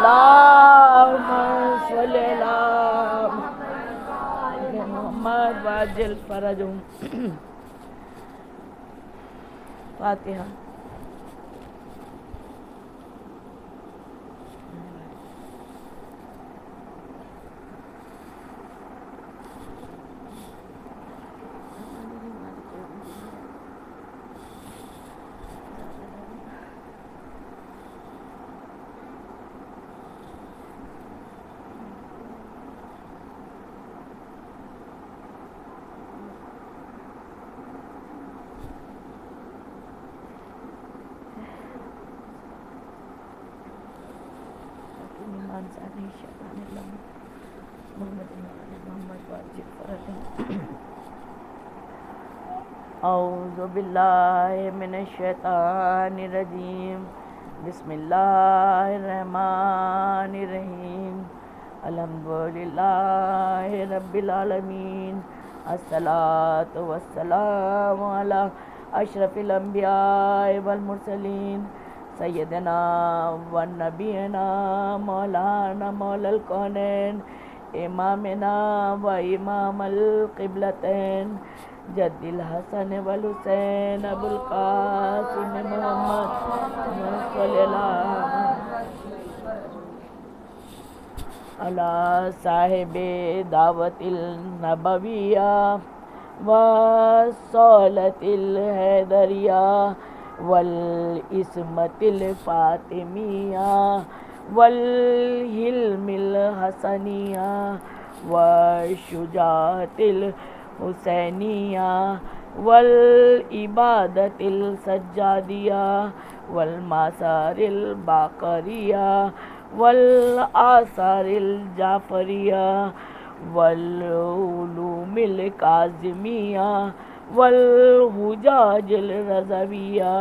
اللهم صل على محمد واجل فرجهم. فاتحہ. اعوذ باللہ من الشیطان الرجیم. بسم اللہ الرحمن الرحیم. الحمدللہ رب العالمین. الصلاۃ والسلام علی اشرف الانبیاء والمرسلین سیدنا و نبینا مولانا مولا الکونین امامنا و امام القبلتین جد الحسن والحسین ابو القاسم محمد صلی اللہ علی صاحب دعوت النبویہ والصولۃ الحیدریہ والعصمت الفاطمیہ والحلم الحسنیہ والشجاعت الحسینیہ والعبادت السجادیہ والمآثار الباقریہ والآثار الجعفریہ والعلوم الکاظمیہ والحجاج الرضویہ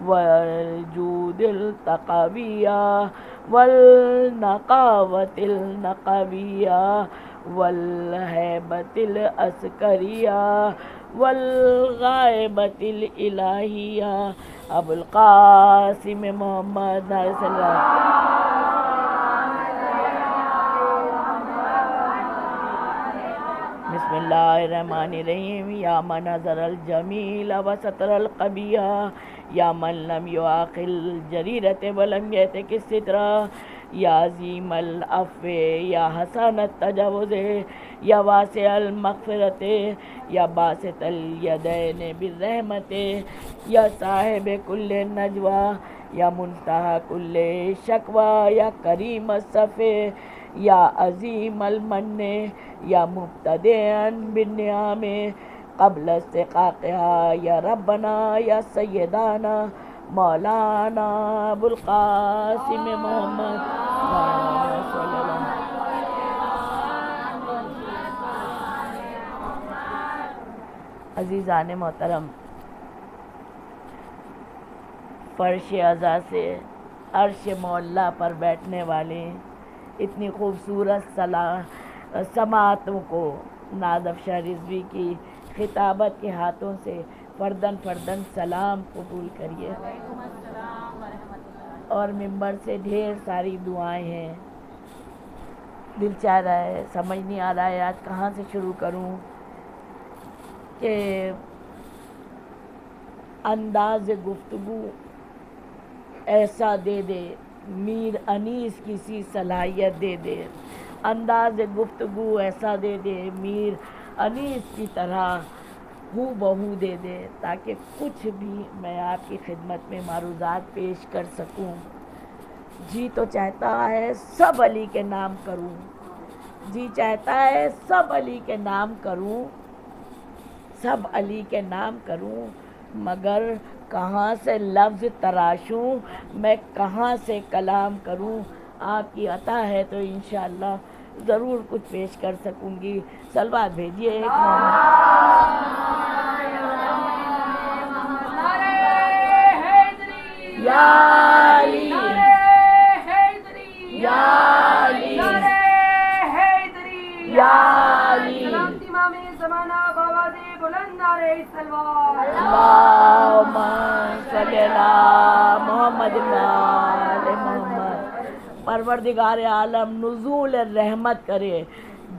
والجود التقویہ والنقاوت النقویہ والہیبت العسکریہ والغائبت الالہیہ ابو القاسم محمد صلی اللہ علیہ بسم اللہ الرحمن الرحیم. یا من نظر الجمیل و ستر القبیح یا من لم یعاق الجریرۃ ولم یتق السترہ یا عظیم العفو یا حسن التجاوز یا واسع المغفرت یا باسط الیدین بالرحمت یا صاحب کل نجوہ یا منتہی کل شکوہ یا کریم الصف یا عظیم المن یا مبتدئا بالنعم قبل استحقاقها یا ربنا یا سیدانا مولانا ابو القاسم محمد صلی اللہ علیہ وسلم. عزیزان محترم، فرش عزا سے عرش معلیٰ پر بیٹھنے والے اتنی خوبصورت سماعتوں کو نازف شاہ رضوی کی خطابت کے ہاتھوں سے فردن فردن سلام قبول کریے. اور ممبر سے ڈھیر ساری دعائیں ہیں. دل چاہ رہا ہے، سمجھ نہیں آ رہا ہے آج کہاں سے شروع کروں کہ انداز گفتگو ایسا دے دے، میر انیس کسی صلاحیت دے دے. انداز گفتگو ایسا دے دے، میر انیس کی طرح ہو بہو دے دے، تاکہ کچھ بھی میں آپ کی خدمت میں معروضات پیش کر سکوں. جی تو چاہتا ہے سب علی کے نام کروں، جی چاہتا ہے سب علی کے نام کروں، سب علی کے نام کروں، مگر کہاں سے لفظ تراشوں، میں کہاں سے کلام کروں. آپ کی عطا ہے تو انشاءاللہ ضرور کچھ پیش کر سکوں گی. صلوات بھیجیے ایک یا علی یا علی یا علی. اللہم صلی علی محمد و آل محمد. پروردگار عالم نزول رحمت کرے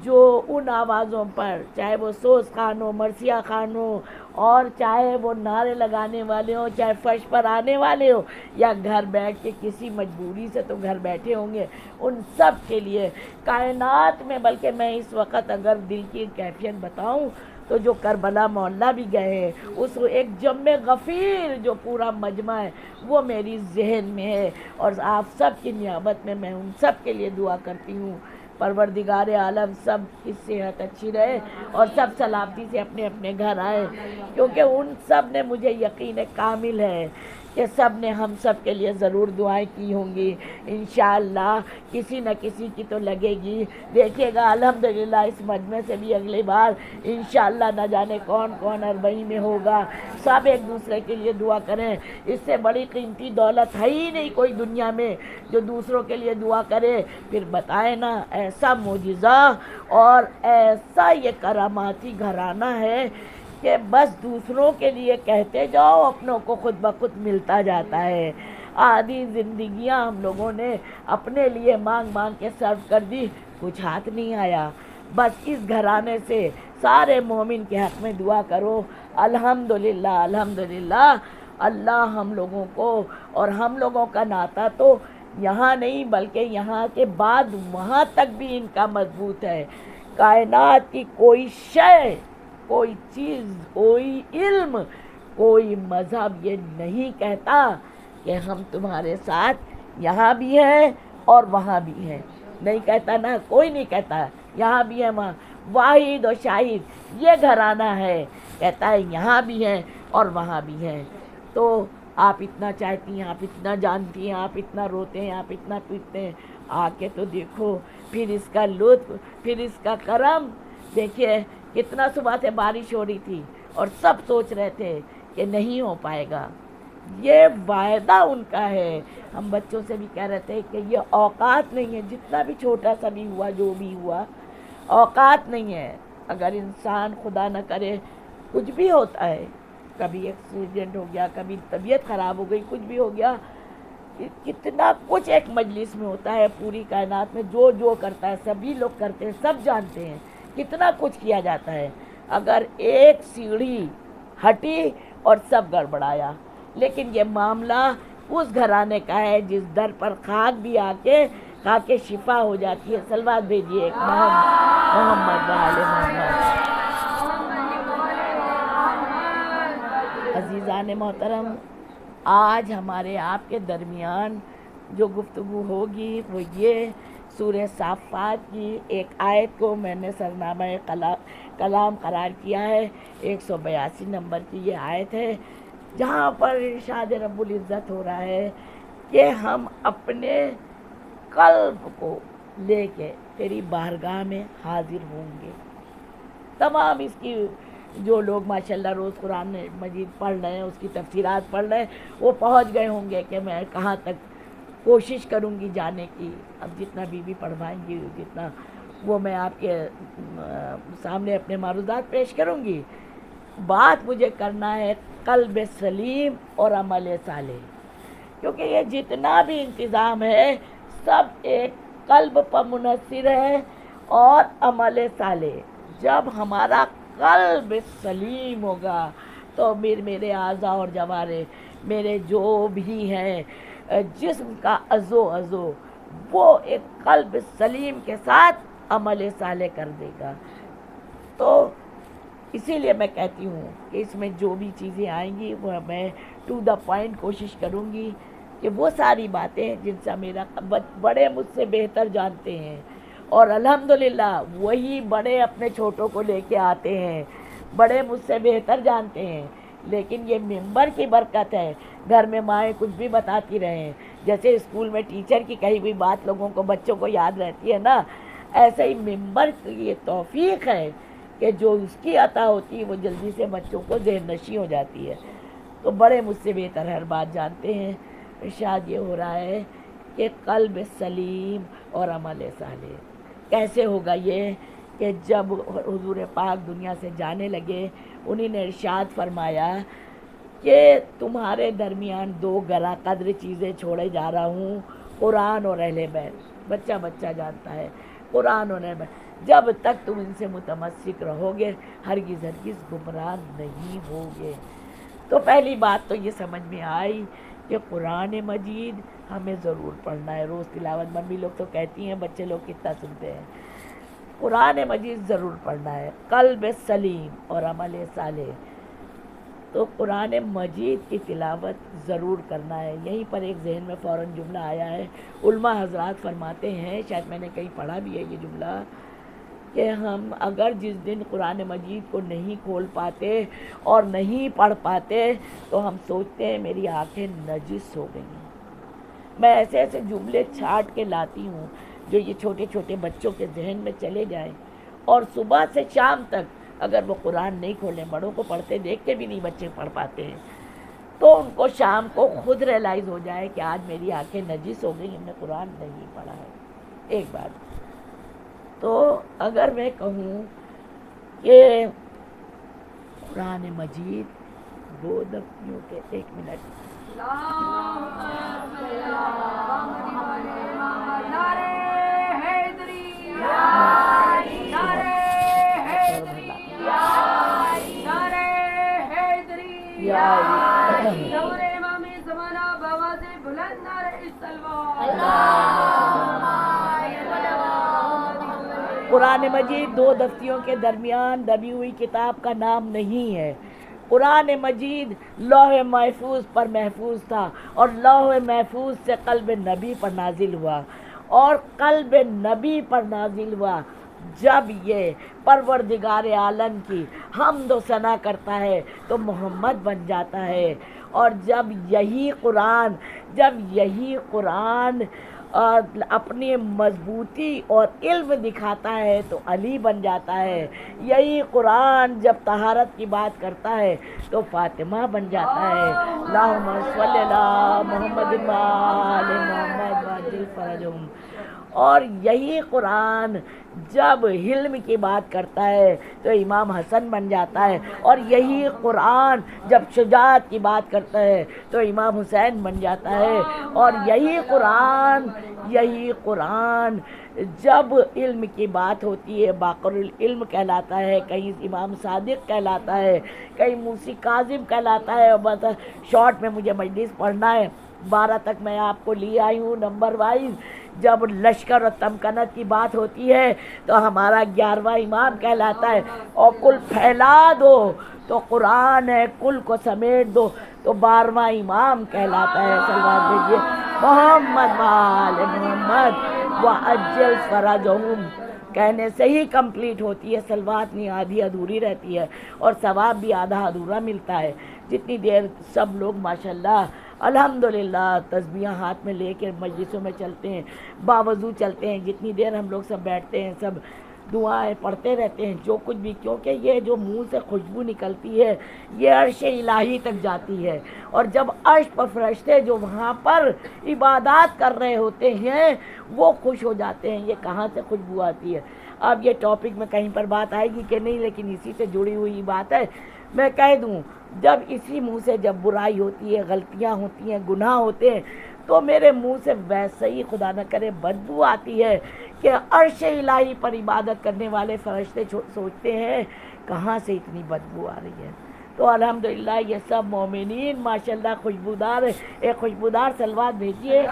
جو ان آوازوں پر، چاہے وہ سوز خان ہو، مرثیہ خان ہو، اور چاہے وہ نعرے لگانے والے ہوں، چاہے فرش پر آنے والے ہوں، یا گھر بیٹھ کے کسی مجبوری سے تو گھر بیٹھے ہوں گے، ان سب کے لیے کائنات میں، بلکہ میں اس وقت اگر دل کی کیفیت بتاؤں تو جو کربلا محلہ بھی گئے ہیں، اس ایک جم غفیر جو پورا مجمع ہے وہ میری ذہن میں ہے، اور آپ سب کی نیابت میں میں ان سب کے لیے دعا کرتی ہوں پروردگار عالم سب کی صحت اچھی رہے اور سب سلامتی سے اپنے اپنے گھر آئے، کیونکہ ان سب نے، مجھے یقین کامل ہے کہ سب نے ہم سب کے لیے ضرور دعائیں کی ہوں گی، انشاءاللہ کسی نہ کسی کی تو لگے گی۔ دیکھیے گا الحمدللہ اس مجمع سے بھی اگلی بار انشاءاللہ نہ جانے کون کون اربعین میں ہوگا، سب ایک دوسرے کے لیے دعا کریں، اس سے بڑی قیمتی دولت ہے ہی نہیں کوئی دنیا میں جو دوسروں کے لیے دعا کرے۔ پھر بتائیں نا، ایسا معجزہ اور ایسا یہ کراماتی گھرانہ ہے کہ بس دوسروں کے لیے کہتے جاؤ، اپنوں کو خود بخود ملتا جاتا ہے۔ آدھی زندگیاں ہم لوگوں نے اپنے لیے مانگ مانگ کے سرو کر دی، کچھ ہاتھ نہیں آیا۔ بس اس گھرانے سے سارے مومن کے حق میں دعا کرو، الحمدللہ الحمدللہ اللہ ہم لوگوں کو، اور ہم لوگوں کا ناطہ تو یہاں نہیں بلکہ یہاں کے بعد وہاں تک بھی ان کا مضبوط ہے۔ کائنات کی کوئی شے، کوئی چیز، کوئی علم، کوئی مذہب یہ نہیں کہتا کہ ہم تمہارے ساتھ یہاں بھی ہیں اور وہاں بھی ہیں، نہیں کہتا نا، کوئی نہیں کہتا یہاں بھی ہے وہاں۔ واحد و شاہد یہ گھرانہ ہے، کہتا ہے یہاں بھی ہیں اور وہاں بھی ہیں۔ تو آپ اتنا چاہتی ہیں، آپ اتنا جانتی ہیں، آپ اتنا روتے ہیں، آپ اتنا پیٹتے ہیں، آ کے تو دیکھو پھر اس کا لطف، پھر اس کا کرم۔ دیکھیے کتنا صبح سے بارش ہو رہی تھی اور سب سوچ رہے تھے کہ نہیں ہو پائے گا، یہ وعدہ ان کا ہے۔ ہم بچوں سے بھی کہہ رہے تھے کہ یہ اوقات نہیں ہے، جتنا بھی چھوٹا سا بھی ہوا، جو بھی ہوا، اوقات نہیں ہے۔ اگر انسان خدا نہ کرے کچھ بھی ہوتا ہے، کبھی ایکسیڈنٹ ہو گیا، کبھی طبیعت خراب ہو گئی، کچھ بھی ہو گیا، کتنا کچھ ایک مجلس میں ہوتا ہے، پوری کائنات میں جو جو کرتا ہے سبھی لوگ کرتے ہیں، سب جانتے ہیں کتنا کچھ کیا جاتا ہے۔ اگر ایک سیڑھی ہٹی اور سب گڑبڑایا، لیکن یہ معاملہ اس گھرانے کا ہے جس در پر خاک بھی آ کے کھا کے شفا ہو جاتی ہے۔ صلوات بھیجیے ایک محمد وآل محمد۔ عزیزان محترم، آج ہمارے آپ کے درمیان جو گفتگو ہوگی وہ یہ سورہ صافات کی ایک آیت کو میں نے سرنامہ کلام قرار کیا ہے۔ 182 نمبر کی یہ آیت ہے، جہاں پر ارشاد رب العزت ہو رہا ہے کہ ہم اپنے قلب کو لے کے تیری بارگاہ میں حاضر ہوں گے۔ تمام اس کی جو لوگ ماشاءاللہ روز قرآن مجید پڑھ رہے ہیں، اس کی تفسیرات پڑھ رہے ہیں، وہ پہنچ گئے ہوں گے کہ میں کہاں تک کوشش کروں گی جانے کی۔ اب جتنا بھی پڑھوائیں گی، جتنا وہ میں آپ کے سامنے اپنے معروضات پیش کروں گی۔ بات مجھے کرنا ہے قلب سلیم اور عمل صالح، کیونکہ یہ جتنا بھی انتظام ہے سب ایک قلب پر منحصر ہے اور عمل صالح۔ جب ہمارا قلب سلیم ہوگا تو میرے اعضاء اور جوارے، میرے جو بھی ہیں جسم کا عضو وہ ایک قلب سلیم کے ساتھ عمل صالح کر دے گا۔ تو اسی لیے میں کہتی ہوں کہ اس میں جو بھی چیزیں آئیں گی وہ میں ٹو دا پوائنٹ کوشش کروں گی کہ وہ ساری باتیں جن سے میرا بڑے مجھ سے بہتر جانتے ہیں، اور الحمدللہ وہی بڑے اپنے چھوٹوں کو لے کے آتے ہیں، بڑے مجھ سے بہتر جانتے ہیں، لیکن یہ ممبر کی برکت ہے۔ گھر میں مائیں کچھ بھی بتاتی رہیں، جیسے اسکول میں ٹیچر کی کہی ہوئی بات لوگوں کو، بچوں کو یاد رہتی ہے نا، ایسے ہی ممبر کی یہ توفیق ہے کہ جو اس کی عطا ہوتی ہے وہ جلدی سے بچوں کو ذہن نشیں ہو جاتی ہے۔ تو بڑے مجھ سے بہتر ہر بات جانتے ہیں۔ ارشاد یہ ہو رہا ہے کہ قلب سلیم اور عمل صالح کیسے ہوگا؟ یہ کہ جب حضور پاک دنیا سے جانے لگے، انہی نے ارشاد فرمایا کہ تمہارے درمیان دو گراں قدر چیزیں چھوڑے جا رہا ہوں، قرآن اور اہل بیت بچہ بچہ جانتا ہے، قرآن اور اہل بیت، جب تک تم ان سے متمسک رہو گے ہرگز ہرگز گمراہ نہیں ہوگے۔ تو پہلی بات تو یہ سمجھ میں آئی کہ قرآن مجید ہمیں ضرور پڑھنا ہے، روز تلاوت۔ ممی لوگ تو کہتی ہیں، بچے لوگ کتنا سنتے ہیں، قرآن مجید ضرور پڑھنا ہے، قلب سلیم اور عمل صالح۔ تو قرآن مجید کی تلاوت ضرور کرنا ہے۔ یہیں پر ایک ذہن میں فوراً جملہ آیا ہے، علماء حضرات فرماتے ہیں، شاید میں نے کہیں پڑھا بھی ہے یہ جملہ، کہ ہم اگر جس دن قرآن مجید کو نہیں کھول پاتے اور نہیں پڑھ پاتے تو ہم سوچتے ہیں میری آنکھیں نجس ہو گئی ہیں۔ میں ایسے ایسے جملے چھانٹ کے لاتی ہوں جو یہ چھوٹے چھوٹے بچوں کے ذہن میں چلے جائیں، اور صبح سے شام تک اگر وہ قرآن نہیں کھولیں، بڑوں کو پڑھتے دیکھ کے بھی نہیں بچے پڑھ پاتے ہیں، تو ان کو شام کو خود ریلائز ہو جائے کہ آج میری آنکھیں نجس ہو گئی، ہم نے قرآن نہیں پڑھا ہے۔ ایک بات تو اگر میں کہوں کہ قرآن مجید 2 دفعوں کے 1 منٹ قرآن مجید 2 دفتیوں کے درمیان دبی ہوئی کتاب کا نام نہیں ہے۔ قرآن مجید لوح محفوظ پر محفوظ تھا، اور لوح محفوظ سے قلب نبی پر نازل ہوا، اور قلب نبی پر نازل ہوا جب یہ پروردگار عالم کی حمد و ثنا کرتا ہے تو محمد بن جاتا ہے، اور جب یہی قرآن اپنی مضبوطی اور علم دکھاتا ہے تو علی بن جاتا ہے، یہی قرآن جب طہارت کی بات کرتا ہے تو فاطمہ بن جاتا ہے۔ اللہم صلی اللہ محمد وآل محمد وعجل فرجہم۔ اور یہی قرآن جب حلم کی بات کرتا ہے تو امام حسن بن جاتا ہے، اور یہی قرآن جب شجاعت کی بات کرتا ہے تو امام حسین بن جاتا ہے، اور یہی قرآن جب علم کی بات ہوتی ہے باقر العلم کہلاتا ہے، کہیں امام صادق کہلاتا ہے، کہیں موسی کاظم کہلاتا ہے۔ اور بس شارٹ میں مجھے مجلس پڑھنا ہے، 12 تک میں آپ کو لی آئی ہوں نمبر وائز۔ جب لشکر اور تمکنت کی بات ہوتی ہے تو ہمارا 11واں امام کہلاتا ہے، اور کل پھیلا دو تو قرآن ہے، کل کو سمیٹ دو تو 12واں امام کہلاتا ہے۔ صلوات بھیجیے محمد وآل محمد وعجل فرجہم، کہنے سے ہی کمپلیٹ ہوتی ہے، صلوات نہیں آدھی ادھوری رہتی ہے، اور ثواب بھی آدھا ادھورا ملتا ہے۔ جتنی دیر سب لوگ ماشاءاللہ الحمدللہ تسبیحاں ہاتھ میں لے کے مجلسوں میں چلتے ہیں، باوضو چلتے ہیں، جتنی دیر ہم لوگ سب بیٹھتے ہیں سب دعائیں پڑھتے رہتے ہیں، جو کچھ بھی، کیونکہ یہ جو منہ سے خوشبو نکلتی ہے یہ عرش الہی تک جاتی ہے، اور جب عرش پر فرشتے جو وہاں پر عبادات کر رہے ہوتے ہیں وہ خوش ہو جاتے ہیں۔ یہ کہاں سے خوشبو آتی ہے؟ اب یہ ٹاپک میں کہیں پر بات آئے گی کہ نہیں، لیکن اسی سے جڑی ہوئی بات ہے، میں کہہ دوں، جب اسی منہ سے جب برائی ہوتی ہے، غلطیاں ہوتی ہیں، گناہ ہوتے ہیں، تو میرے منہ سے ویسے ہی خدا نہ کرے بدبو آتی ہے کہ عرش الہی پر عبادت کرنے والے فرشتے سوچتے ہیں کہاں سے اتنی بدبو آ رہی ہے۔ تو الحمدللہ یہ سب مومنین ماشاءاللہ خوشبودار ہے۔ ایک خوشبودار صلوات بھیجیے۔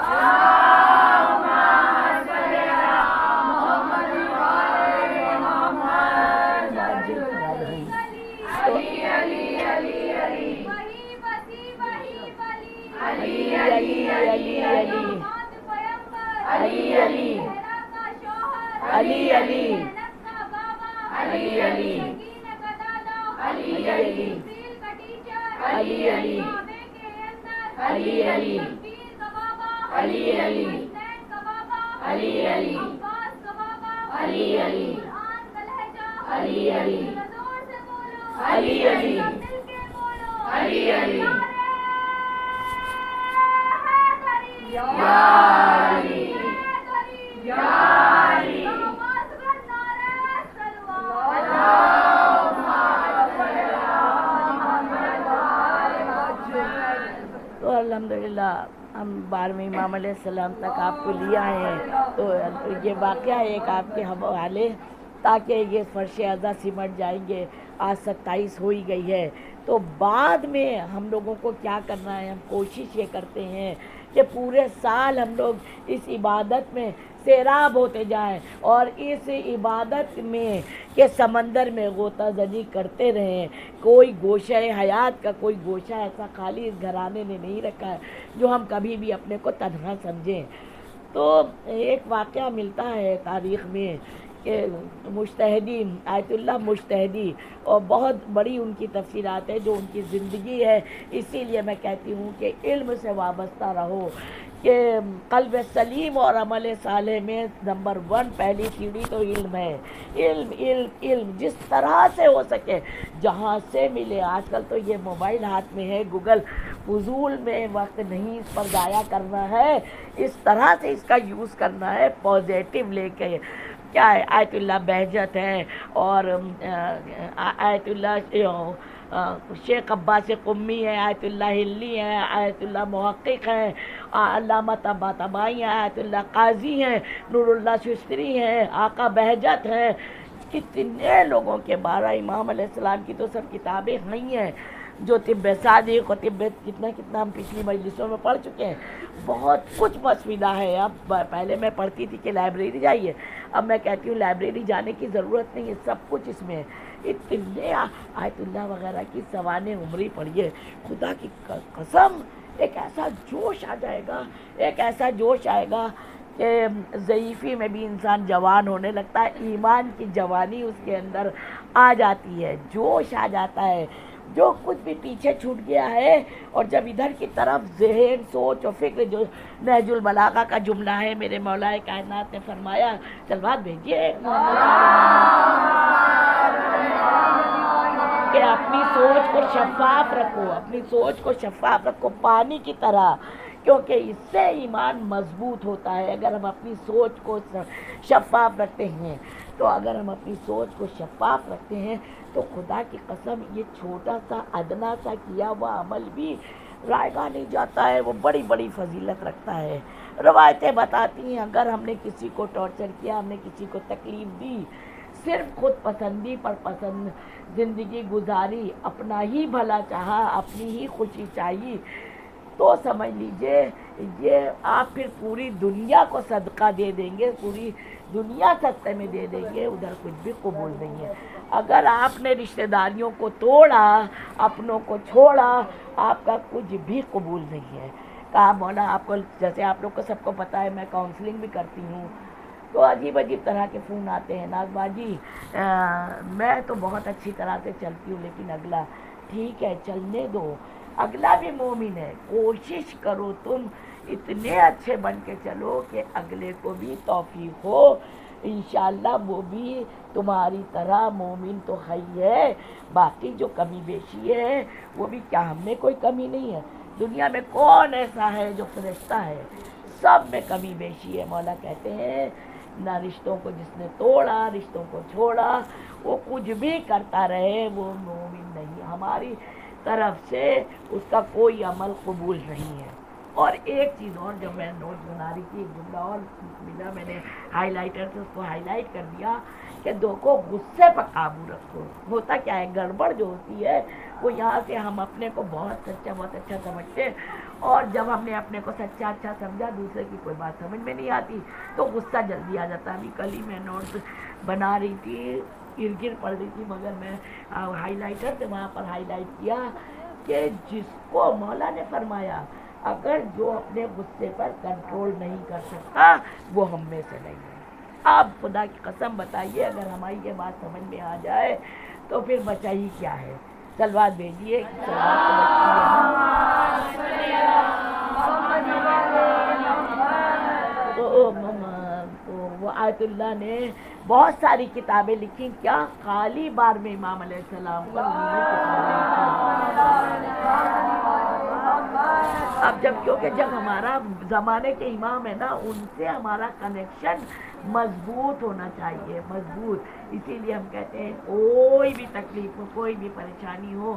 تو الحمدللہ ہم بار میں امام علیہ السلام تک آپ کو لیا ہے، تو یہ واقعہ ایک آپ کے حوالے، تاکہ یہ فرش ازاں سمٹ جائیں گے۔ آج 27 ہو ہی گئی ہے، تو بعد میں ہم لوگوں کو کیا کرنا ہے، ہم کوشش یہ کرتے ہیں کہ پورے سال ہم لوگ اس عبادت میں سیراب ہوتے جائیں، اور اس عبادت میں کہ سمندر میں غوطہ زنی کرتے رہیں۔ کوئی گوشہ حیات کا کوئی گوشہ ایسا خالی اس گھرانے نے نہیں رکھا ہے جو ہم کبھی بھی اپنے کو تنہا سمجھیں۔ تو ایک واقعہ ملتا ہے تاریخ میں کہ مجتہدی آیت اللہ مجتہدی، اور بہت بڑی ان کی تفسیرات ہے جو ان کی زندگی ہے، اسی لیے میں کہتی ہوں کہ علم سے وابستہ رہو، کہ قلب سلیم اور عمل صالح میں نمبر 1 پہلی سیڑھی تو علم ہے۔ علم علم علم جس طرح سے ہو سکے، جہاں سے ملے۔ آج کل تو یہ موبائل ہاتھ میں ہے، گوگل، فضول میں وقت نہیں اس پر ضائع کرنا ہے، اس طرح سے اس کا یوز کرنا ہے، پازیٹیو لے کے۔ کیا ہے، آیت اللہ بہجت ہے، اور آیت اللہ شیخ عباس قمی ہے، آیت اللہ ہلی ہے، آیت اللہ محقق ہے، علامہ طباطبائی ہیں، آیت اللہ قاضی ہیں، نور اللہ شستری ہیں، آقا بہجت ہیں۔ کتنے لوگوں کے بارے امام علیہ السلام کی تو سب کتابیں نہیں ہیں، جو طب صادق اور طب کتنا ہم پچھلی مجلسوں میں پڑھ چکے ہیں۔ بہت کچھ مسودہ ہے۔ اب پہلے میں پڑھتی تھی کہ لائبریری جائیے، اب میں کہتی ہوں لائبریری جانے کی ضرورت نہیں ہے، سب کچھ اس میں ہے۔ اتنے آیت اللہ وغیرہ کی سوانح عمری پڑھیے، خدا کی قسم ایک ایسا جوش آ جائے گا، ایک ایسا جوش آئے گا کہ ضعیفی میں بھی انسان جوان ہونے لگتا ہے، ایمان کی جوانی اس کے اندر آ جاتی ہے، جوش آ جاتا ہے، جو کچھ بھی پیچھے چھوٹ گیا ہے۔ اور جب ادھر کی طرف ذہن، سوچ اور فکر، جو نہج البلاغہ کا جملہ ہے، میرے مولا کائنات نے فرمایا، سلوات بھیجیے کہ اپنی سوچ کو شفاف رکھو، اپنی سوچ کو شفاف رکھو پانی کی طرح، کیونکہ اس سے ایمان مضبوط ہوتا ہے۔ اگر ہم اپنی سوچ کو شفاف رکھتے ہیں، تو اگر ہم اپنی سوچ کو شفاف رکھتے ہیں تو خدا کی قسم یہ چھوٹا سا ادنا سا کیا ہوا عمل بھی رائگاں نہیں جاتا ہے، وہ بڑی بڑی فضیلت رکھتا ہے۔ روایتیں بتاتی ہیں اگر ہم نے کسی کو ٹارچر کیا، ہم نے کسی کو تکلیف دی، صرف خود پسندی پر پسند زندگی گزاری، اپنا ہی بھلا چاہا، اپنی ہی خوشی چاہیے، تو سمجھ لیجئے یہ آپ پھر پوری دنیا کو صدقہ دے دیں گے، پوری دنیا سستے میں دے دیں گے، ادھر کچھ بھی قبول نہیں ہے۔ اگر آپ نے رشتہ داریوں کو توڑا، اپنوں کو چھوڑا، آپ کا کچھ بھی قبول نہیں ہے۔ کہا مولا آپ کو، جیسے آپ لوگ کو سب کو پتہ ہے میں کاؤنسلنگ بھی کرتی ہوں، تو عجیب عجیب طرح کے فون آتے ہیں، ناز باجی میں تو بہت اچھی طرح سے چلتی ہوں، لیکن اگلا ٹھیک ہے چلنے دو، اگلا بھی مومن ہے، کوشش کرو تم اتنے اچھے بن کے چلو کہ اگلے کو بھی توفیق ہو، انشاءاللہ وہ بھی تمہاری طرح مومن تو ہے۔ باقی جو کمی بیشی ہے وہ بھی کیا ہم میں کوئی کمی نہیں ہے؟ دنیا میں کون ایسا ہے جو فرشتہ ہے؟ سب میں کمی بیشی ہے۔ مولا کہتے ہیں نہ رشتوں کو جس نے توڑا، رشتوں کو چھوڑا، وہ کچھ بھی کرتا رہے، وہ مومن نہیں، ہماری طرف سے اس کا کوئی عمل قبول نہیں ہے۔ اور ایک چیز اور، جب میں نوٹ بنا رہی تھی، ایک جملہ اور ملا، میں نے ہائی لائٹر سے اس کو ہائی لائٹ کر دیا کہ دیکھو غصے پر قابو رکھو۔ ہوتا کیا ہے، گڑبڑ جو ہوتی ہے وہ یہاں سے ہم اپنے کو بہت سچا بہت اچھا سمجھتے ہیں، اور جب ہم نے اپنے کو سچا اچھا سمجھا، دوسرے کی کوئی بات سمجھ میں نہیں آتی تو غصہ جلدی آ جاتا ہے۔ ابھی کل ہی میں نوٹ بنا رہی تھی، ارد گرد پڑھ رہی تھی، مگر میں ہائی لائٹر سے وہاں پر ہائی لائٹ کیا کہ جس کو مولا نے فرمایا اگر جو اپنے غصے پر کنٹرول نہیں کر سکتا وہ ہم میں سے نہیں ہے۔ آپ خدا کی قسم بتائیے، اگر ہماری یہ بات سمجھ میں آ جائے تو پھر بچا ہی کیا ہے؟ سلوات بھیجیے، تو وہ آیت اللہ نے بہت ساری کتابیں لکھی، کیا خالی بار میں امام علیہ السلام پر اب کیونکہ جب ہمارا زمانے کے امام ہے نا، ان سے ہمارا کنیکشن مضبوط ہونا چاہیے، مضبوط۔ اسی لیے ہم کہتے ہیں کوئی بھی تکلیف ہو، کوئی بھی پریشانی ہو،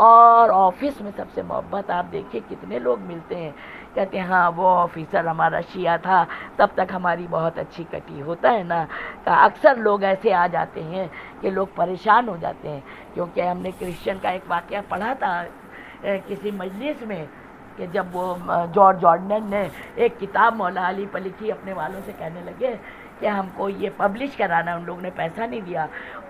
اور آفس میں سب سے محبت. آپ دیکھیے کتنے لوگ ملتے ہیں کہتے ہیں ہاں وہ آفیسر ہمارا شیعہ تھا تب تک ہماری بہت اچھی کٹی. ہوتا ہے نا کہ اکثر لوگ ایسے آ جاتے ہیں کہ لوگ پریشان ہو جاتے ہیں. کیونکہ ہم نے کرسچن کا ایک واقعہ پڑھا تھا کسی مجلس میں کہ جب وہ جارج آرڈنر نے ایک کتاب مولا علی پر لکھی, اپنے والوں سے کہنے لگے کہ ہم کو یہ پبلش کرانا. ان لوگوں نے پیسہ نہیں دیا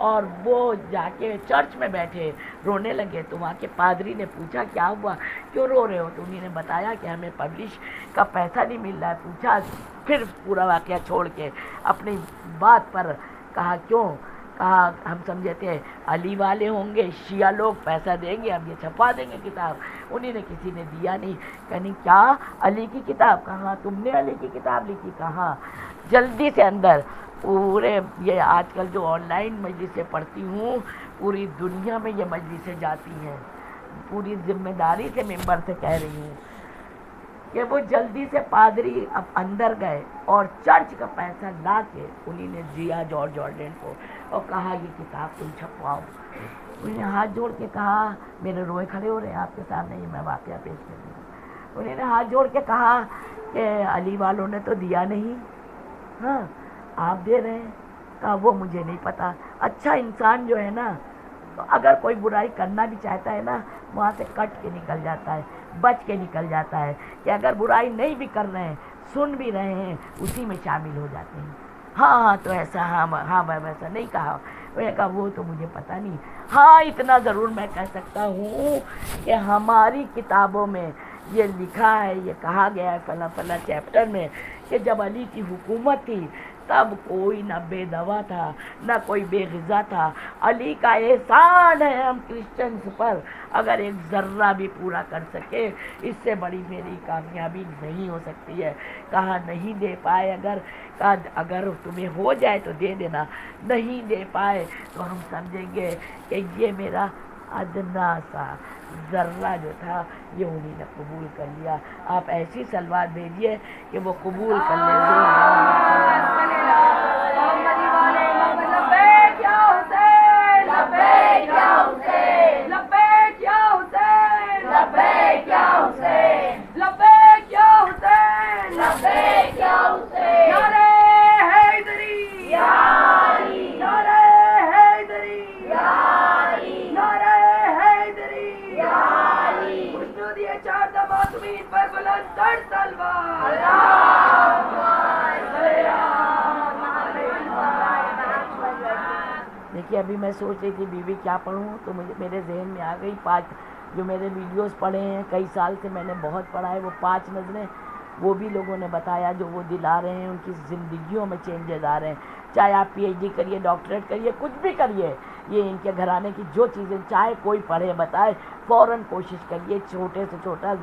اور وہ جا کے چرچ میں بیٹھے رونے لگے. تو وہاں کے پادری نے پوچھا کیا ہوا, کیوں رو رہے ہو؟ تو انہیں نے بتایا کہ ہمیں پبلش کا پیسہ نہیں مل رہا ہے. پوچھا پھر پورا واقعہ چھوڑ کے اپنی بات پر کہا کیوں؟ کہا ہم سمجھے تھے علی والے ہوں گے, شیعہ لوگ پیسہ دیں گے, ہم یہ چھپا دیں گے کتاب. انہیں نے کسی نے دیا نہیں. کہنی کیا علی کی کتاب؟ کہاں تم نے علی کی کتاب لکھی؟ کہاں. جلدی سے اندر پورے یہ آج کل جو آن لائن مجلسیں پڑھتی ہوں پوری دنیا میں یہ مجلسیں جاتی ہیں, پوری ذمہ داری سے ممبر سے کہہ رہی ہوں کہ وہ جلدی سے پادری اب اندر گئے اور چرچ کا پیسہ لا کے انہیں نے دیا جارج آرڈن کو اور کہا یہ کتاب تم چھپواؤ. انہیں نے ہاتھ جوڑ کے کہا, میرے روئے کھڑے ہو رہے ہیں آپ کے سامنے, یہ میں واقعہ پیش کر رہی ہوں. انہیں نے ہاتھ جوڑ کے کہا کہ علی والوں نے تو دیا نہیں, ہاں آپ دے رہے ہیں. کہا وہ مجھے نہیں پتا. اچھا انسان جو ہے نا اگر کوئی برائی کرنا بھی چاہتا ہے نا وہاں سے کٹ کے نکل جاتا ہے, بچ کے نکل جاتا ہے کہ اگر برائی نہیں بھی کر رہے ہیں سن بھی رہے ہیں اسی میں شامل ہو جاتے ہیں. ہاں تو ایسا, ہاں میں ویسا نہیں کہا. میں نے کہا وہ تو مجھے پتہ نہیں. ہاں اتنا ضرور میں کہہ سکتا ہوں کہ ہماری کتابوں میں یہ لکھا ہے, یہ کہا گیا ہے فلاں فلاں چیپٹر میں کہ جب علی کی حکومت تھی تب کوئی نہ بے دوا تھا نہ کوئی بے غذا تھا. علی کا احسان ہے ہم کرسچنس پر, اگر ایک ذرہ بھی پورا کر سکے اس سے بڑی میری کامیابی نہیں ہو سکتی ہے. کہا نہیں دے پائے, اگر تمہیں ہو جائے تو دے دینا, نہیں دے پائے تو ہم سمجھیں گے کہ یہ میرا ادنا سا ذرہ جو تھا یہ انہیں نے قبول کر لیا. آپ ایسی سلوات بھیجیے کہ وہ قبول کر لیں. دیکھیے ابھی میں سوچ رہی تھی بیوی کیا پڑھوں تو میرے ذہن میں آ گئی 5 جو میرے ویڈیوز پڑھے ہیں کئی سال سے میں نے بہت پڑھا ہے, وہ 5 نظریں وہ بھی لوگوں نے بتایا جو وہ دلا رہے ہیں, ان کی زندگیوں میں چینجز آ رہے ہیں. چاہے آپ پی ایچ ڈی کریے, ڈاکٹریٹ کریے, کچھ بھی کریے, یہ ان کے گھرانے کی جو چیزیں چاہے کوئی پڑھے بتائے فوراً کوشش کریے, چھوٹے سے چھوٹا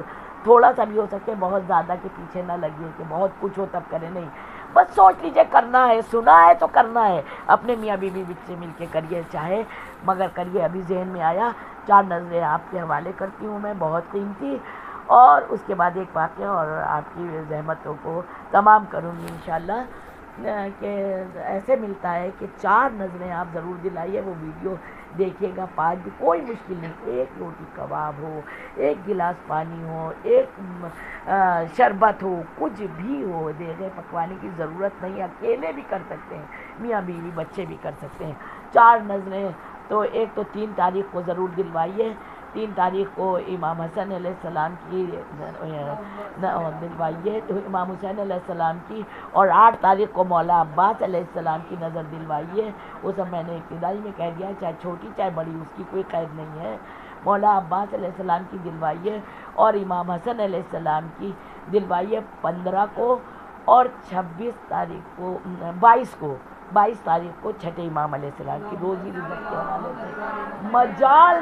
تھوڑا سا بھی ہو سکے, بہت زیادہ کے پیچھے نہ لگیے کہ بہت کچھ ہو تب کرے, نہیں بس سوچ لیجئے کرنا ہے, سنا ہے تو کرنا ہے. اپنے میاں بیوی سے مل کے کریے چاہے, مگر کریے. ابھی ذہن میں آیا 4 نظریں آپ کے حوالے کرتی ہوں میں, بہت قیمتی, اور اس کے بعد ایک واقعہ اور آپ کی زحمتوں کو تمام کروں گی انشاءاللہ. کہ ایسے ملتا ہے کہ 4 نظریں آپ ضرور دلائیے, وہ ویڈیو دیکھیے گا. 5 بھی کوئی مشکل نہیں, 1 روٹی کباب ہو, 1 گلاس پانی ہو, 1 شربت ہو, کچھ بھی ہو, دیگیں پکوانے کی ضرورت نہیں, اکیلے بھی کر سکتے ہیں, میاں بیوی بچے بھی کر سکتے ہیں. 4 نظریں تو ایک تو 3 تاریخ کو ضرور دلوائیے, 3 تاریخ کو امام حسن علیہ السلام کی دلوائیے, تو امام حسین علیہ السلام کی, اور 8 تاریخ کو مولا عباس علیہ السلام کی نظر دلوائیے. وہ سب میں نے ابتدائی میں کہہ دیا, چاہے چھوٹی چاہے بڑی اس کی کوئی قید نہیں ہے. مولا عباس علیہ السلام کی دلوائیے اور امام حسن علیہ السلام کی دلوائیے 15 کو, اور 26 تاریخ کو 22 تاریخ کو چھٹے امام علیہ السلام کی روزی رزق کے حوالے سے. مجال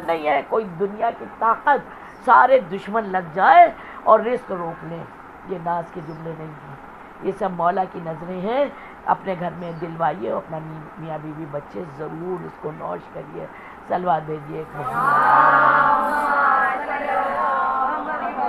نہیں ہے کوئی دنیا کی طاقت سارے دشمن لگ جائے اور رزق روک لیں, یہ ناز کے جملے نہیں ہیں, یہ سب مولا کی نظریں ہیں. اپنے گھر میں دلوائیے, اپنا میاں بیوی بچے ضرور اس کو نوش کریے. سلوات بھیجیے ایک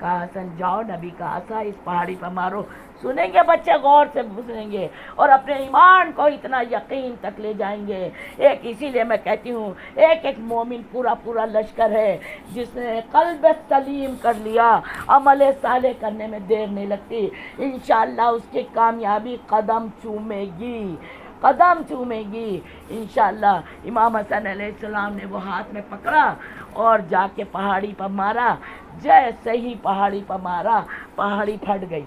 کہا حسن جاؤ نبی کا عصا اس پہاڑی پر مارو. سنیں گے بچے غور سے سنیں گے اور اپنے ایمان کو اتنا یقین تک لے جائیں گے. ایک اسی لیے میں کہتی ہوں ایک ایک مومن پورا پورا لشکر ہے جس نے قلب سلیم کر لیا. عمل صالح کرنے میں دیر نہیں لگتی. انشاءاللہ اس کی کامیابی قدم چومے گی، قدم چومے گی انشاءاللہ. امام حسن علیہ السلام نے وہ ہاتھ میں پکڑا اور جا کے پہاڑی پر مارا. جیسے ہی پہاڑی پر مارا پہاڑی پھٹ گئی.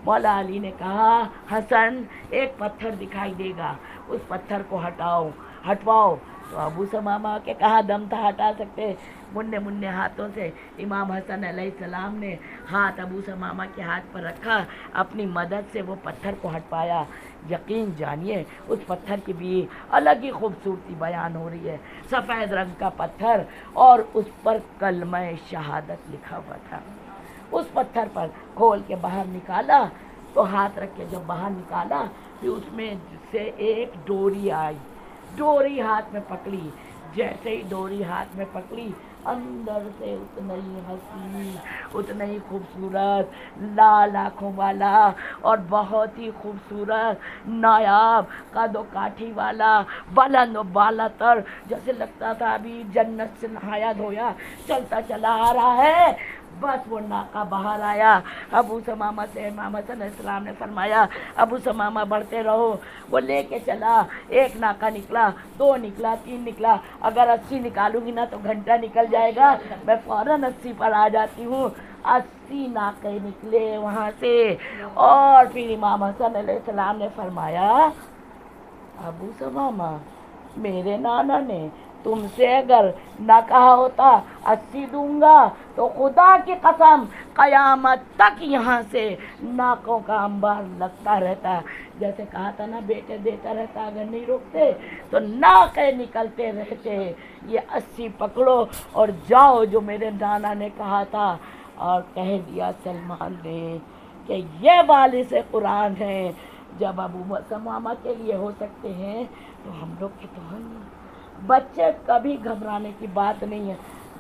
مولا علی نے کہا حسن ایک پتھر دکھائی دے گا، اس پتھر کو ہٹواؤ. تو ابو ثمامہ کے کہا دم تھا ہٹا سکتے. مننے مننے ہاتھوں سے امام حسن علیہ السلام نے ہاتھ ابو ثمامہ کے ہاتھ پر رکھا، اپنی مدد سے وہ پتھر کو ہٹوایا. یقین جانیے اس پتھر کی بھی الگ ہی خوبصورتی بیان ہو رہی ہے. سفید رنگ کا پتھر اور اس پر کلمہ شہادت لکھا ہوا تھا. اس پتھر پر کھول کے باہر نکالا تو ہاتھ رکھ کے جب باہر نکالا پھر اس میں سے ایک ڈوری آئی. ڈوری ہاتھ میں پکڑی. جیسے ہی ڈوری ہاتھ میں پکڑی اندر سے اتنا ہی حسین، اتنا ہی خوبصورت، لال آنکھوں والا اور بہت ہی خوبصورت، نایاب قد و کاٹھی والا، بلند و بالا تر، جیسے لگتا تھا ابھی جنت سے نہایا دھویا چلتا چلا آ رہا ہے. بس وہ ناکہ باہر آیا. ابو ثمامہ سے امام حسن علیہ السلام نے فرمایا ابو ثمامہ بڑھتے رہو. وہ لے کے چلا. ایک ناکہ نکلا، 2 نکلا، 3 نکلا. اگر 80 نکالوں گی نا تو گھنٹہ نکل جائے گا، میں فوراً 80 پر آ جاتی ہوں. 80 ناکے نکلے وہاں سے. اور پھر امام حسن علیہ السلام نے فرمایا ابو ثمامہ میرے نانا نے تم سے اگر نہ کہا ہوتا 80 دوں گا تو خدا کی قسم قیامت تک یہاں سے ناکوں کا انبار لگتا رہتا. جیسے کہا تھا نا بیٹے دیتا رہتا اگر نہیں روکتے تو ناکے نکلتے رہتے. یہ 80 پکڑو اور جاؤ جو میرے نانا نے کہا تھا. اور کہہ دیا سلمان نے کہ یہ وارث قرآن ہیں. جب ابو ثمامہ کے لیے ہو سکتے ہیں تو ہم لوگ کے تو ہم بچے کبھی گھبرانے کی بات نہیں ہے.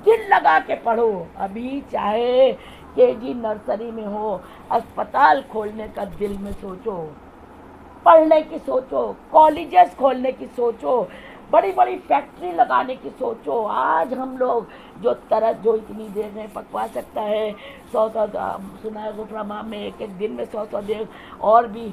دل لگا کے پڑھو. ابھی چاہے KG نرسری میں ہو، اسپتال کھولنے کا دل میں سوچو، پڑھنے کی سوچو، کالجز کھولنے کی سوچو، بڑی بڑی فیکٹری لگانے کی سوچو. آج ہم لوگ جو اتنی دیر میں پکوا سکتا ہے 100 سنا ہے غفرہ میں ایک دن میں 100 دیر. اور بھی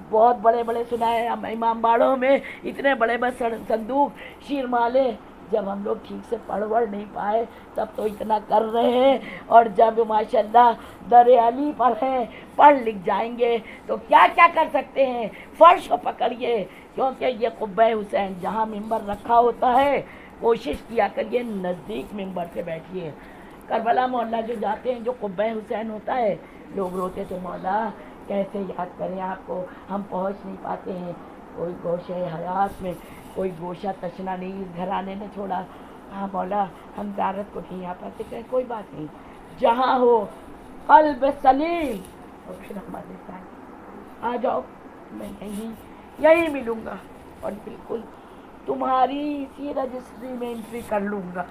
بہت بڑے بڑے سنا ہے امام باڑوں میں اتنے بڑے بڑے صندوق شیرمالے. جب ہم لوگ ٹھیک سے پڑھ نہیں پائے تب تو اتنا کر رہے ہیں. اور جب ماشاءاللہ در علی پر ہیں پڑھ لکھ جائیں گے تو کیا کیا کر سکتے ہیں. فرش کو پکڑیے کیونکہ یہ قبہ حسین جہاں ممبر رکھا ہوتا ہے کوشش کیا کریے نزدیک ممبر سے بیٹھیے. کربلا محلہ جو جاتے ہیں جو قبہ حسین ہوتا ہے لوگ روتے تھے مولا کیسے یاد کریں آپ کو، ہم پہنچ نہیں پاتے ہیں. کوئی گوشہ حیات میں کوئی گوشہ تشنا نہیں اس گھرانے نے چھوڑا. ہاں مولا ہم زیارت کو نہیں آ پاتے. کہ کوئی بات نہیں، جہاں ہو قلب سلیم اور پھر ہمارے ساتھ آ جاؤ. میں یہی ملوں گا اور بالکل تمہاری اسی رجسٹری میں انٹری کر لوں گا.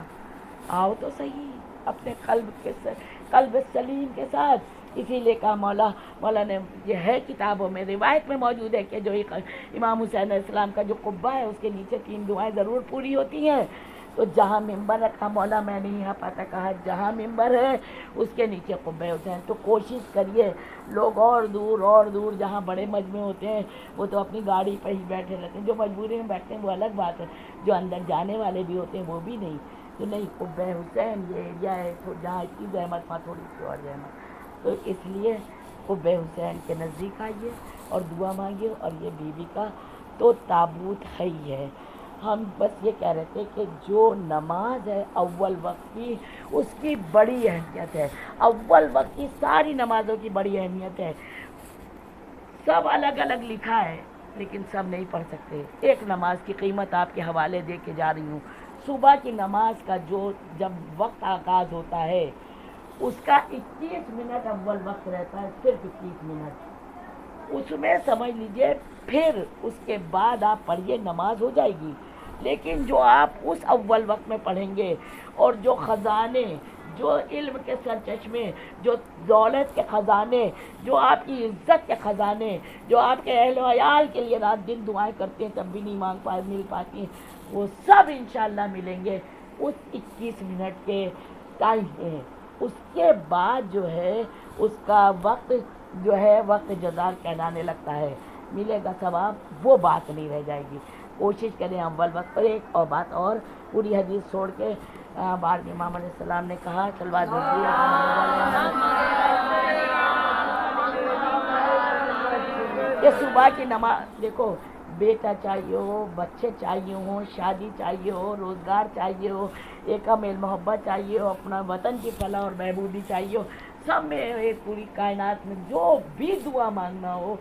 آؤ تو صحیح اپنے قلب سلیم کے ساتھ. اسی لیے کہا مولا نے یہ ہے کتابوں میں روایت میں موجود ہے کہ جو امام حسین علیہ السلام کا جو قبہ ہے اس کے نیچے 3 دعائیں ضرور پوری ہوتی ہیں. تو جہاں ممبر رکھا مولا میں نہیں یہاں پاتا کہا جہاں ممبر ہے اس کے نیچے قبہ حسین. تو کوشش کریے. لوگ اور دور جہاں بڑے مجمع ہوتے ہیں وہ تو اپنی گاڑی پہ ہی بیٹھے رہتے ہیں. جو مجبوری میں بیٹھتے ہیں وہ الگ بات ہے، جو اندر جانے والے بھی ہوتے ہیں وہ بھی نہیں. تو نہیں قبہ حسین یہ ایریا ہے جہاں اتنی زحمت وہاں تھوڑی سی اور زحمت. تو اس لیے قبہ حسین کے نزدیک آئیے اور دعا مانگیے. اور یہ بیوی کا تو تابوت ہے ہی ہے. ہم بس یہ کہہ رہے تھے کہ جو نماز ہے اول وقت کی اس کی بڑی اہمیت ہے. اول وقت کی ساری نمازوں کی بڑی اہمیت ہے. سب الگ الگ لکھا ہے لیکن سب نہیں پڑھ سکتے. ایک نماز کی قیمت آپ کے حوالے دے کے جا رہی ہوں. صبح کی نماز کا جو جب وقت آغاز ہوتا ہے اس کا 21 منٹ اول وقت رہتا ہے، صرف 21 منٹ. اس میں سمجھ لیجئے پھر اس کے بعد آپ پڑھیے نماز ہو جائے گی. لیکن جو آپ اس اول وقت میں پڑھیں گے اور جو خزانے جو علم کے سرچشمے، جو دولت کے خزانے، جو آپ کی عزت کے خزانے، جو آپ کے اہل و عیال کے لیے رات دن دعائیں کرتے ہیں تب بھی نہیں مل پاتی ہیں، وہ سب انشاءاللہ ملیں گے اس 21 منٹ کے ٹائم میں۔ اس کے بعد جو ہے اس کا وقت جو ہے وقت جزا کہلانے لگتا ہے، ملے گا ثواب، وہ بات نہیں رہ جائے گی۔ کوشش کریں اول وقت پر۔ ایک اور بات اور، پوری حدیث چھوڑ کے بعد میں امام علیہ السلام نے کہا صلوات بھیجیے کہ صبح کی نماز، دیکھو بیٹا چاہیے ہو، بچے چاہیے ہوں، شادی چاہیے ہو، روزگار چاہیے ہو، ایک میل محبت چاہیے ہو، اپنا وطن کی فلاح اور بہبودی چاہیے ہو، سب میں ایک پوری کائنات میں جو بھی دعا مانگنا ہو،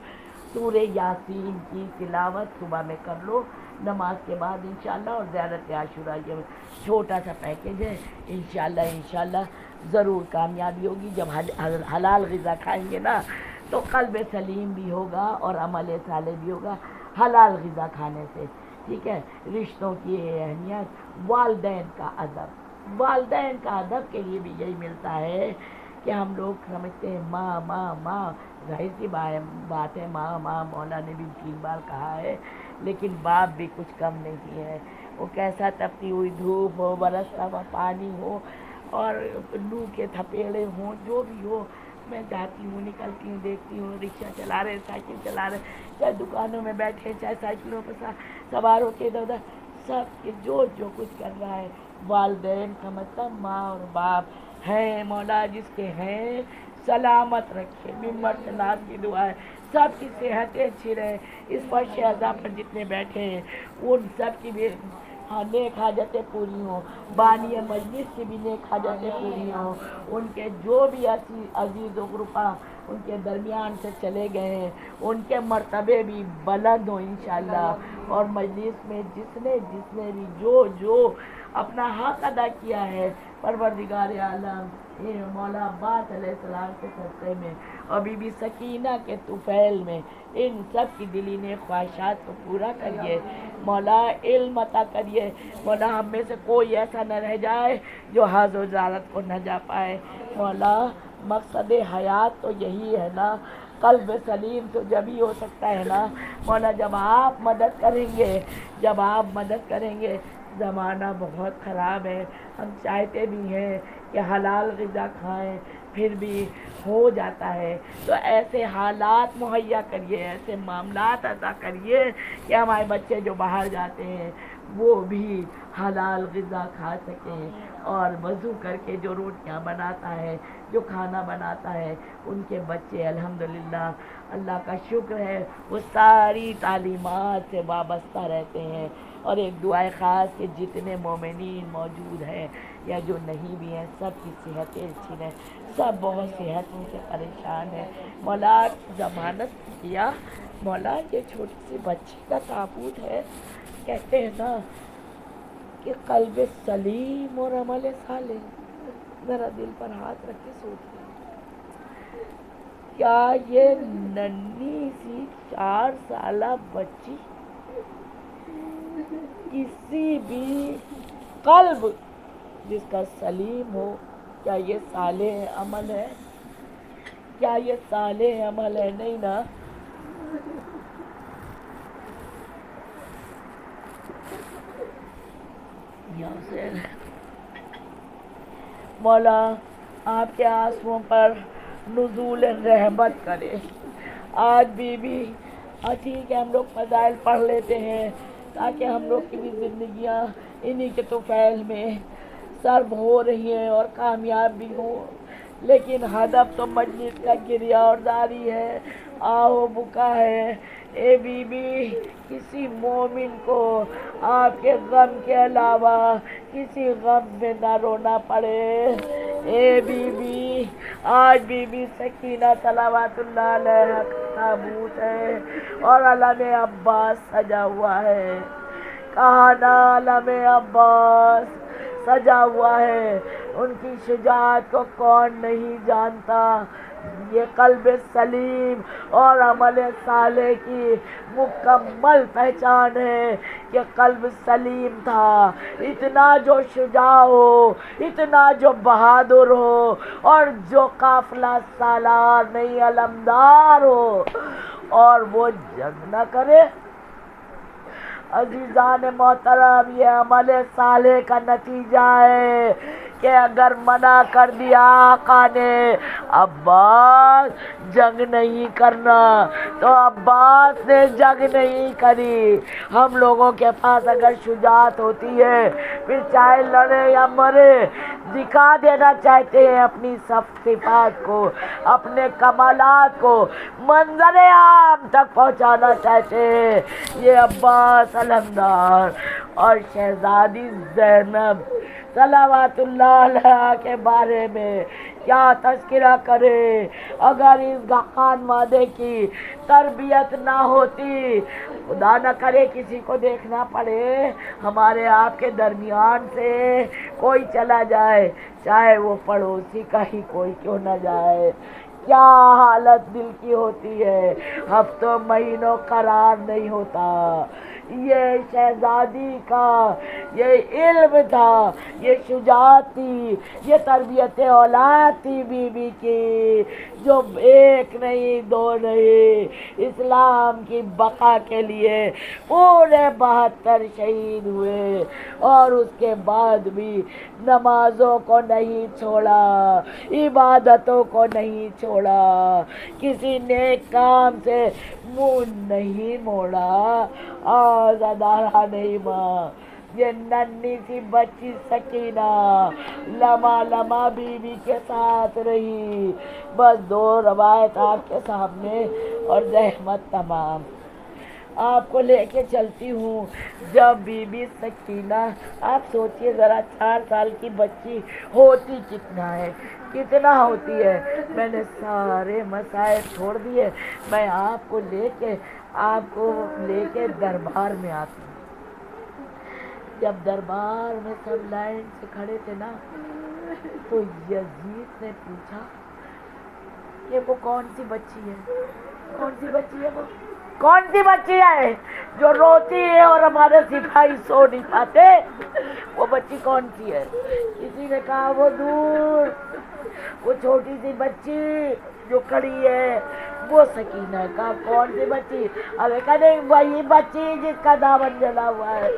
سورہ یاسین کی تلاوت صبح میں کر لو نماز کے بعد انشاءاللہ، اور زیارت عاشورہ یہ چھوٹا سا پیکیج ہے، انشاءاللہ ضرور کامیابی ہوگی۔ جب حلال غذا کھائیں گے نا تو قلب سلیم بھی ہوگا اور عمل صالح بھی ہوگا حلال غذا کھانے سے، ٹھیک ہے۔ رشتوں کی اہمیت، والدین کا ادب، والدین کا ادب کے لیے بھی یہی ملتا ہے کہ ہم لوگ سمجھتے ہیں ماں ماں ماں، ظاہر سی بات ہے، ماں ماں مولا نے بھی 3 بار کہا ہے، لیکن باپ بھی کچھ کم نہیں ہے۔ وہ کیسا تپتی ہوئی دھوپ ہو، برستا ہوا پانی ہو، اور لو کے تھپیڑے ہوں، جو بھی ہو، میں جاتی ہوں، نکلتی ہوں، دیکھتی ہوں رکشہ چلا رہے، سائیکل چلا رہے، چاہے دکانوں میں بیٹھے، چاہے سائیکلوں پر سوار ہو کے ادھر ادھر، سب کے جو کچھ کر رہا ہے، والدین کا مطلب ماں اور باپ ہیں۔ مولا جس کے ہیں سلامت رکھے، ممبر سے ناز کی دعا ہے سب کی صحتیں اچھی رہے، اس فرش اعضاء پر جتنے بیٹھے ہیں ان سب کی بھی نیک حاجتیں پوری ہوں، بانی مجلس کی بھی نیک حاجتیں پوری ہوں، ان کے جو بھی عزیز و غربا ان کے درمیان سے چلے گئے ہیں ان کے مرتبے بھی بلند ہوں انشاءاللہ، اور مجلس میں جس نے بھی جو اپنا حق ادا کیا ہے پروردگار عالم مولا عباس علیہ السلام کے صدقے میں اور بی بی سکینہ کے طفیل میں ان سب کی دلی نے خواہشات کو پورا کریے، مولا علم عطا کریے، مولا ہم میں سے کوئی ایسا نہ رہ جائے جو حج و زیارت کو نہ جا پائے، مولا مقصد حیات تو یہی ہے نا، قلب سلیم تو جب ہی ہو سکتا ہے نا مولا جب آپ مدد کریں گے۔ زمانہ بہت خراب ہے، ہم چاہتے بھی ہیں کہ حلال غذا کھائیں پھر بھی ہو جاتا ہے، تو ایسے حالات مہیا کریے، ایسے معاملات عطا کریے کہ ہمارے بچے جو باہر جاتے ہیں وہ بھی حلال غذا کھا سکیں، اور وضو کر کے جو روٹیاں بناتا ہے، جو کھانا بناتا ہے، ان کے بچے الحمدللہ اللہ کا شکر ہے وہ ساری تعلیمات سے وابستہ رہتے ہیں۔ اور ایک دعائے خاص کہ جتنے مومنین موجود ہیں یا جو نہیں بھی ہیں سب کی صحتیں اچھی رہیں، سب بہت صحتوں سے پریشان ہیں، مولا ضمانت کیا، مولا یہ چھوٹی سی بچی کا تابوت ہے، کہتے ہیں نا کہ قلب سلیم اور عمل صالح، ذرا دل پر ہاتھ رکھ کے سوچیے، کیا یہ ننھی سی 4 سالہ بچی کسی بھی قلب جس کا سلیم ہو، کیا یہ صالح عمل ہے؟ کیا یہ صالح عمل ہے؟ نہیں نا۔ مولا آپ کے آنسوؤں پر نزول رحمت کرے۔ آج بھی ٹھیک ہے ہم لوگ فضائل پڑھ لیتے ہیں تاکہ ہم لوگ کی بھی زندگیاں انہی کے طفیل میں سرب ہو رہی ہیں اور کامیاب بھی ہوں، لیکن ہدف تو مجلس کا گریہ اور داری ہے، آہو بکا ہے۔ اے بی بی کسی مومن کو آپ کے غم کے علاوہ کسی غم میں نہ رونا پڑے۔ اے بی بی آج بی بی سکینہ صلوات اللہ علیہ کا تابوت ہے اور علم عباس سجا ہوا ہے، کہا نا علم عباس سجا ہوا ہے، ان کی شجاعت کو کون نہیں جانتا۔ یہ قلب سلیم اور عمل صالح کی مکمل پہچان ہے کہ قلب سلیم تھا، اتنا جو شجاع ہو، اتنا جو بہادر ہو، اور جو قافلہ سالار نہیں علمدار ہو، اور وہ جنگ نہ کرے۔ عزیزان محترم، یہ عمل صالح کا نتیجہ ہے کہ اگر منع کر دیا آقا نے عباس جنگ نہیں کرنا، تو عباس نے جنگ نہیں کری۔ ہم لوگوں کے پاس اگر شجاعت ہوتی ہے، پھر چاہے لڑے یا مرے، دکھا دینا چاہتے ہیں اپنی صفات کو، اپنے کمالات کو منظر عام تک پہنچانا چاہتے ہیں۔ یہ عباس علمدار اور شہزادی زینب صلوات اللہ علیہ کے بارے میں کیا تذکرہ کرے۔ اگر اس خانوادے کی تربیت نہ ہوتی، خدا نہ کرے کسی کو دیکھنا پڑے، ہمارے آپ کے درمیان سے کوئی چلا جائے، چاہے وہ پڑوسی کا ہی کوئی کیوں نہ جائے، کیا حالت دل کی ہوتی ہے، ہفتوں مہینوں قرار نہیں ہوتا۔ یہ شہزادی کا یہ علم تھا، یہ شجاعت تھی، یہ تربیت اولاد تھی بی بی کی، جو ایک نہیں دو نہیں، اسلام کی بقا کے لیے پورے 72 شہید ہوئے، اور اس کے بعد بھی نمازوں کو نہیں چھوڑا، عبادتوں کو نہیں چھوڑا، کسی نیک کام سے منہ نہیں موڑا، آزادارہ نہیں ماں۔ یہ ننھی سی بچی سکینہ لمحہ لمحہ بی بی کے ساتھ رہی۔ بس 2 روایت آپ کے سامنے اور زحمت تمام۔ آپ کو لے کے چلتی ہوں۔ جب بی بی سکینہ، آپ سوچئے ذرا 4 سال کی بچی ہوتی کتنا ہے، کتنا ہوتی ہے۔ میں نے سارے مسائل چھوڑ دیے، میں آپ کو لے کے دربار میں آتی ہوں۔ جب دربار میں سب لائن سے کھڑے تھے نا، تو یزید نے پوچھا کہ وہ کون سی بچی ہے، کون سی بچی ہے، وہ کون سی بچی ہے جو روتی ہے اور ہمارے سپاہی سو نہیں پاتے، وہ بچی کون سی ہے؟ کسی نے کہا وہ دور، وہ چھوٹی سی بچی جو کھڑی ہے وہ سکینہ۔ کہا کون سی بچی؟ ابھی کہتے وہی بچی جس کا دامن جلا ہوا ہے۔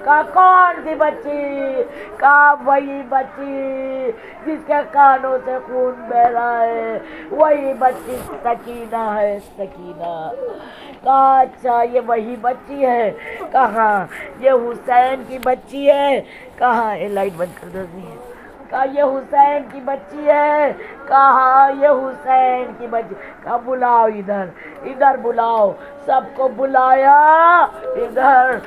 کہا کون سی بچی؟ کہا وہی بچی جس کے کانوں سے خون بہ رہا ہے، وہی بچی سکینہ ہے، سکینہ۔ کہا اچھا یہ وہی بچی ہے؟ کہاں یہ حسین کی بچی ہے؟ کہاں یہ لائٹ بند کر دو۔ کہا یہ حسین کی بچی ہے؟ کہا یہ حسین کی بچی۔ کہا بلاؤ ادھر، ادھر بلاؤ۔ سب کو بلایا ادھر۔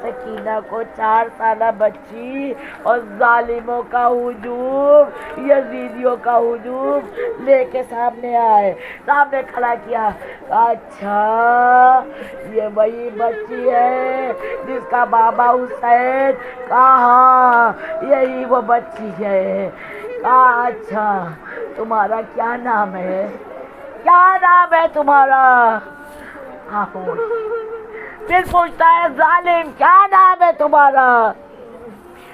سکینہ کو 4 سالہ بچی اور ظالموں کا ہجوم، یزیدیوں کا ہجوم لے کے سامنے آئے، سامنے کھڑا کیا۔ اچھا یہ وہی بچی ہے جس کا بابا حسین؟ کہا یہی وہ بچی ہے۔ کہا اچھا تمہارا کیا نام ہے؟ کیا نام ہے تمہارا؟ خاموش۔ پھر پوچھتا ہے ظالم کیا نام ہے تمہارا؟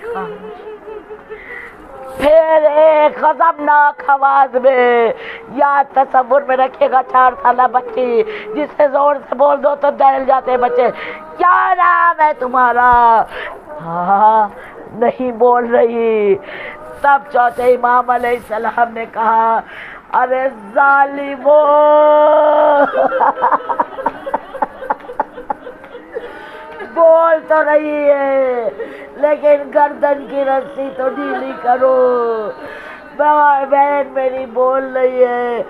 خاموش۔ پھر ایک غضبناک آواز میں، یا تصور میں رکھے گا 4 سالہ بچی جسے زور سے بول دو تو دہل جاتے بچے، کیا نام ہے تمہارا؟ ہاں نہیں بول رہی۔ تب چوتھے امام علیہ السلام نے کہا ارے ظالمو، بول تو رہی ہے لیکن گردن کی رسی تو ڈھیلی کرو۔ بہن میری بول رہی ہے،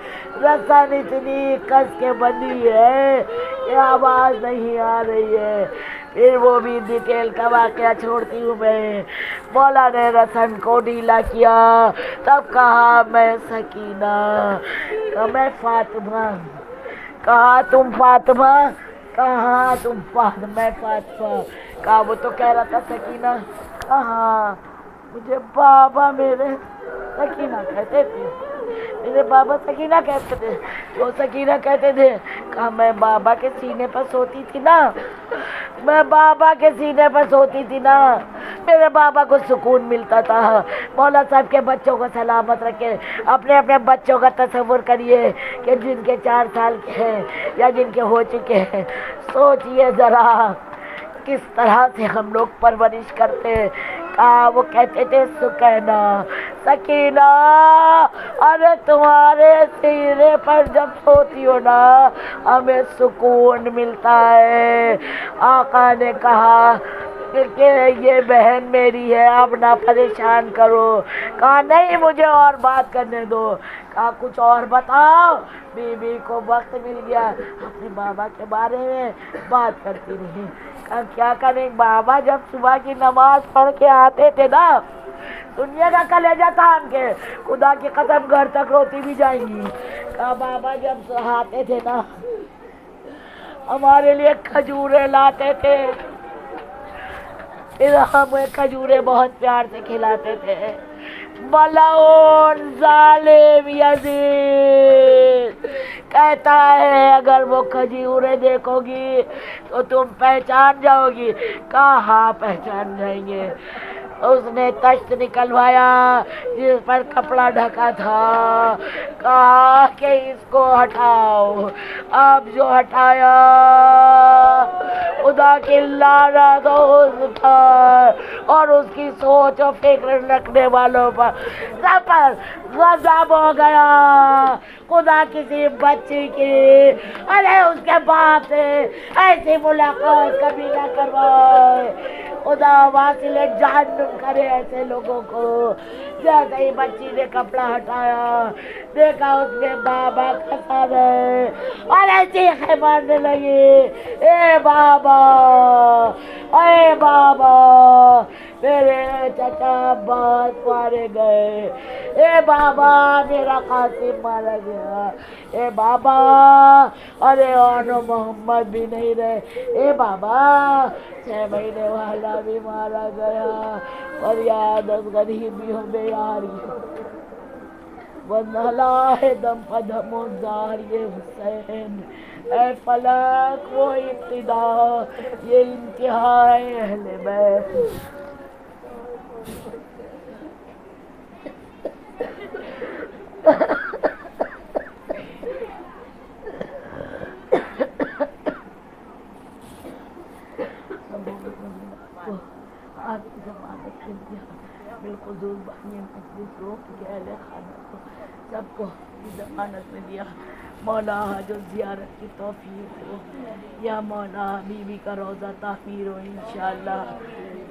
رسن اتنی کس کے بندھی ہے کہ آواز نہیں آ رہی ہے۔ پھر وہ بھی ڈیٹیل کا واقعہ چھوڑتی ہوں میں۔ مولا نے رسن کو ڈھیلا کیا، تب کہا میں سکینہ، کہا میں فاطمہ۔ کہا تم فاطمہ؟ کہاں تم فاطمہ؟ میں فاطمہ۔ کہا وہ تو کہہ رہا تھا سکینہ۔ کہاں مجھے بابا میرے سکینہ کہتے تھے، میرے بابا سکینہ کہتے تھے. وہ سکینہ کہتے تھے کہا میں بابا کے سینے پر سوتی تھی نا، میں بابا کے سینے پر سوتی تھی نا، میرے بابا کو سکون ملتا تھا. مولا صاحب کے بچوں کو سلامت رکھے. اپنے اپنے بچوں کا تصور کریے کہ جن کے 4 سال کے ہیں یا جن کے ہو چکے ہیں، سوچئے ذرا کس طرح سے ہم لوگ پرورش کرتے. وہ کہتے تھے سکینہ سکینہ، ارے تمہارے سینے پر جب سوتی ہو نا ہمیں سکون ملتا ہے. آقا نے کہا کہ یہ بہن میری ہے، اب نہ پریشان کرو. کہا نہیں مجھے اور بات کرنے دو. کہا کچھ اور بتاؤ. بی کو وقت مل گیا، اپنے بابا کے بارے میں بات کرتی رہی. کہا کیا کریں، بابا جب صبح کی نماز پڑھ کے آتے تھے نا، دنیا کا کلیجہ تھام کے خدا کی قسم گھر تک روتی بھی جائیں گی. کہا بابا جب آتے تھے نا ہمارے لیے کھجورے لاتے تھے، پھر ہمیں کھجورے بہت پیار سے کھلاتے تھے. ملعون ظالم یزید کہتا ہے اگر وہ کھجورے دیکھو گی تو تم پہچان جاؤ گی. کہاں پہچان جائیں گے. اس نے تشت نکلوایا جس پر کپڑا ڈھکا تھا، کہا کہ اس کو ہٹاؤ. اب جو ہٹایا خدا کی لعنت اس پر اور اس کی سوچ و فکر رکھنے والوں پر سب پر غضب ہو گیا. خدا کسی بچی کی ارے اس کے باپ سے ایسی ملاقات کبھی نہ کروائے. خدا واصل جہنم کرے ایسے لوگوں کو. جیسے ہی بچی نے کپڑا ہٹایا دیکھا اس میں بابا کا سر ہے اور ایسی مارنے لگی، اے بابا اے بابا میرے چچا عباس مارے گئے، اے بابا میرا قاسم مارا گیا، اے بابا ارے اور محمد بھی نہیں رہے، اے بابا 6 مہینے والا بھی مارا گیا. اور یاد از غریبیوں میں یاری وَنَّلَا ہے دم پدم و زار یہ حسین. اے فلک وہ ابتدا یہ انتہا ہے اہل بیت. آپ کی ضمانت کے دیا بالکل دور بانی مجلس روک کے اہل خانہ کو سب کو ضمانت میں دیا. مولا جو زیارت کی توفیق ہو، یا مولا بیوی کا روضہ تعمیر ہو انشاءاللہ.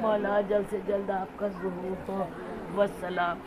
مولا جلد سے جلد آپ کا ظہور ہو. والسلام.